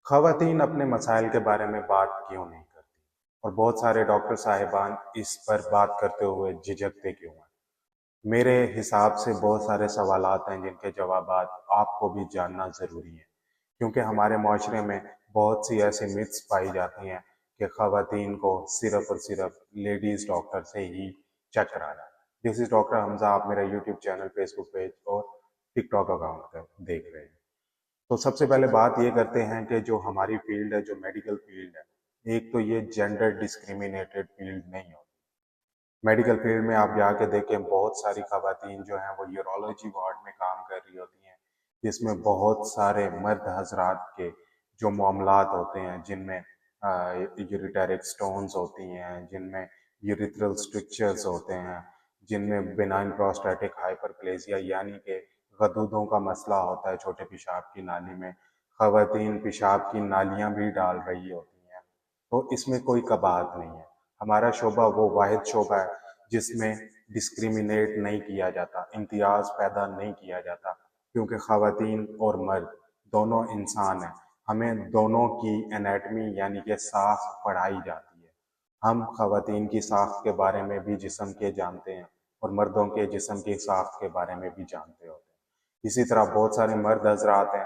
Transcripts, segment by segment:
خواتین اپنے مسائل کے بارے میں بات کیوں نہیں کرتی اور بہت سارے ڈاکٹر صاحبان اس پر بات کرتے ہوئے جھجکتے کیوں ہیں؟ میرے حساب سے بہت سارے سوالات ہیں جن کے جوابات آپ کو بھی جاننا ضروری ہے، کیونکہ ہمارے معاشرے میں بہت سی ایسی متس پائی جاتی ہیں کہ خواتین کو صرف اور صرف لیڈیز ڈاکٹر سے ہی چیک کرانا ہے۔ دس از ڈاکٹر حمزہ، آپ میرا یوٹیوب چینل، فیس بک پیج اور ٹک ٹاک اکاؤنٹ پر دیکھ رہے ہیں۔ تو سب سے پہلے بات یہ کرتے ہیں کہ جو ہماری فیلڈ ہے، جو میڈیکل فیلڈ ہے، ایک تو یہ جینڈر ڈسکریمنیٹڈ فیلڈ نہیں ہوتی۔ میڈیکل فیلڈ میں آپ جا کے دیکھیں، بہت ساری خواتین جو ہیں وہ یورولوجی وارڈ میں کام کر رہی ہوتی ہیں، جس میں بہت سارے مرد حضرات کے جو معاملات ہوتے ہیں، جن میں یوریٹرک سٹونز ہوتی ہیں، جن میں یوریترل اسٹرکچرز ہوتے ہیں، جن میں بینائن پروسٹیٹک ہائپرپلیزیا یعنی کہ غدودوں کا مسئلہ ہوتا ہے چھوٹے پیشاب کی نالی میں، خواتین پیشاب کی نالیاں بھی ڈال رہی ہوتی ہیں، تو اس میں کوئی کباہت نہیں ہے۔ ہمارا شعبہ وہ واحد شعبہ ہے جس میں ڈسکریمنیٹ نہیں کیا جاتا، امتیاز پیدا نہیں کیا جاتا، کیونکہ خواتین اور مرد دونوں انسان ہیں، ہمیں دونوں کی انیٹمی یعنی کہ ساخت پڑھائی جاتی ہے۔ ہم خواتین کی ساخت کے بارے میں بھی جسم کے جانتے ہیں اور مردوں کے جسم کی ساخت کے بارے میں بھی جانتے ہوتے ہیں۔ اسی طرح بہت سارے مرد حضرات ہیں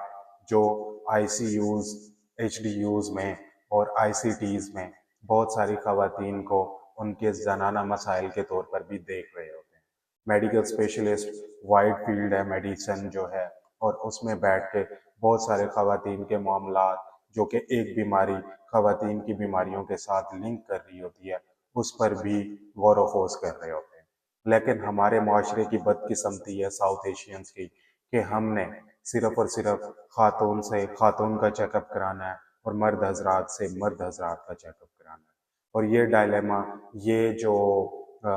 جو آئی سی یوز، ایچ ڈی یوز میں اور آئی سی ٹیز میں بہت ساری خواتین کو ان کے زنانہ مسائل کے طور پر بھی دیکھ رہے ہوتے ہیں۔ میڈیکل اسپیشلسٹ وائڈ فیلڈ ہے میڈیسن جو ہے، اور اس میں بیٹھ کے بہت سارے خواتین کے معاملات جو کہ ایک بیماری خواتین کی بیماریوں کے ساتھ لنک کر رہی ہوتی ہے، اس پر بھی غور و خوض کر رہے ہوتے ہیں۔ لیکن ہمارے معاشرے کی بدقسمتی ہے ساؤتھ ایشینز کی کہ ہم نے صرف اور صرف خاتون سے خاتون کا چیک اپ کرانا ہے اور مرد حضرات سے مرد حضرات کا چیک اپ کرانا ہے، اور یہ ڈائلیما، یہ جو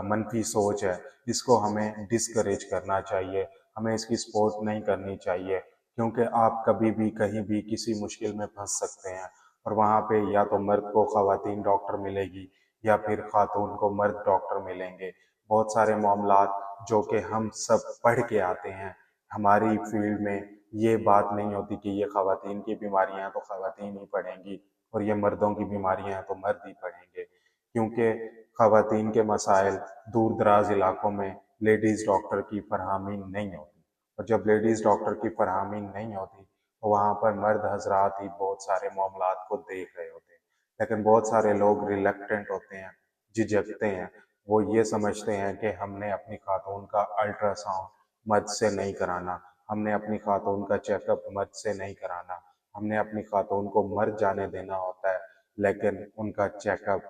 منفی سوچ ہے، اس کو ہمیں ڈسکریج کرنا چاہیے، ہمیں اس کی سپورٹ نہیں کرنی چاہیے، کیونکہ آپ کبھی بھی کہیں بھی کسی مشکل میں پھنس سکتے ہیں، اور وہاں پہ یا تو مرد کو خواتین ڈاکٹر ملے گی یا پھر خاتون کو مرد ڈاکٹر ملیں گے۔ بہت سارے معاملات جو کہ ہم سب پڑھ کے آتے ہیں، ہماری فیلڈ میں یہ بات نہیں ہوتی کہ یہ خواتین کی بیماریاں ہیں تو خواتین ہی پڑھیں گی اور یہ مردوں کی بیماریاں ہیں تو مرد ہی پڑھیں گے، کیونکہ خواتین کے مسائل دور دراز علاقوں میں لیڈیز ڈاکٹر کی فراہمی نہیں ہوتی، اور جب لیڈیز ڈاکٹر کی فراہمی نہیں ہوتی تو وہاں پر مرد حضرات ہی بہت سارے معاملات کو دیکھ رہے ہوتے ہیں۔ لیکن بہت سارے لوگ ریلیکٹنٹ ہوتے ہیں، جھجکتے ہیں، وہ یہ سمجھتے ہیں کہ ہم نے اپنی خاتون کا الٹرا ساؤنڈ مرد سے نہیں کرانا، ہم نے اپنی خاتون کا چیک اپ مرد سے نہیں کرانا، ہم نے اپنی خاتون کو مر جانے دینا ہوتا ہے، لیکن ان کا چیک اپ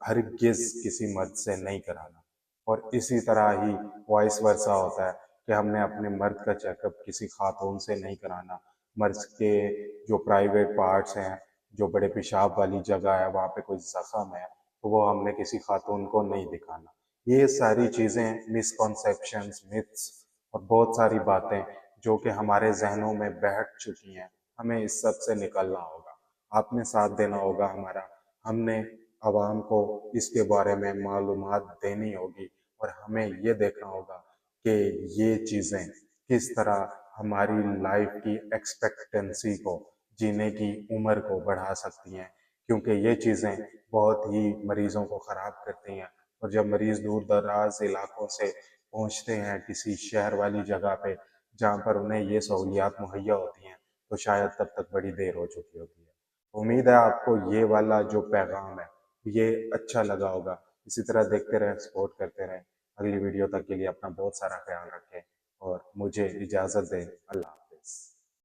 ہرگز کسی مرد سے نہیں کرانا۔ اور اسی طرح ہی وائس ورثہ ہوتا ہے کہ ہم نے اپنے مرد کا چیک اپ کسی خاتون سے نہیں کرانا، مرد کے جو پرائیویٹ پارٹس ہیں، جو بڑے پیشاب والی جگہ ہے، وہاں پہ کوئی زخم ہے تو وہ ہم نے کسی خاتون کو نہیں دکھانا۔ یہ ساری چیزیں مسکنسیپشنز، متس اور بہت ساری باتیں جو کہ ہمارے ذہنوں میں بیٹھ چکی ہیں، ہمیں اس سب سے نکلنا ہوگا۔ آپ نے ساتھ دینا ہوگا ہمارا، ہم نے عوام کو اس کے بارے میں معلومات دینی ہوگی، اور ہمیں یہ دیکھنا ہوگا کہ یہ چیزیں کس طرح ہماری لائف کی ایکسپیکٹنسی کو، جینے کی عمر کو بڑھا سکتی ہیں، کیونکہ یہ چیزیں بہت ہی مریضوں کو خراب کرتی ہیں، اور جب مریض دور دراز علاقوں سے پہنچتے ہیں کسی شہر والی جگہ پہ جہاں پر انہیں یہ سہولیات مہیا ہوتی ہیں، تو شاید تب تک بڑی دیر ہو چکی ہوتی ہے۔ امید ہے آپ کو یہ والا جو پیغام ہے یہ اچھا لگا ہوگا۔ اسی طرح دیکھتے رہیں، سپورٹ کرتے رہیں۔ اگلی ویڈیو تک کے لیے اپنا بہت سارا خیال رکھیں اور مجھے اجازت دیں۔ اللہ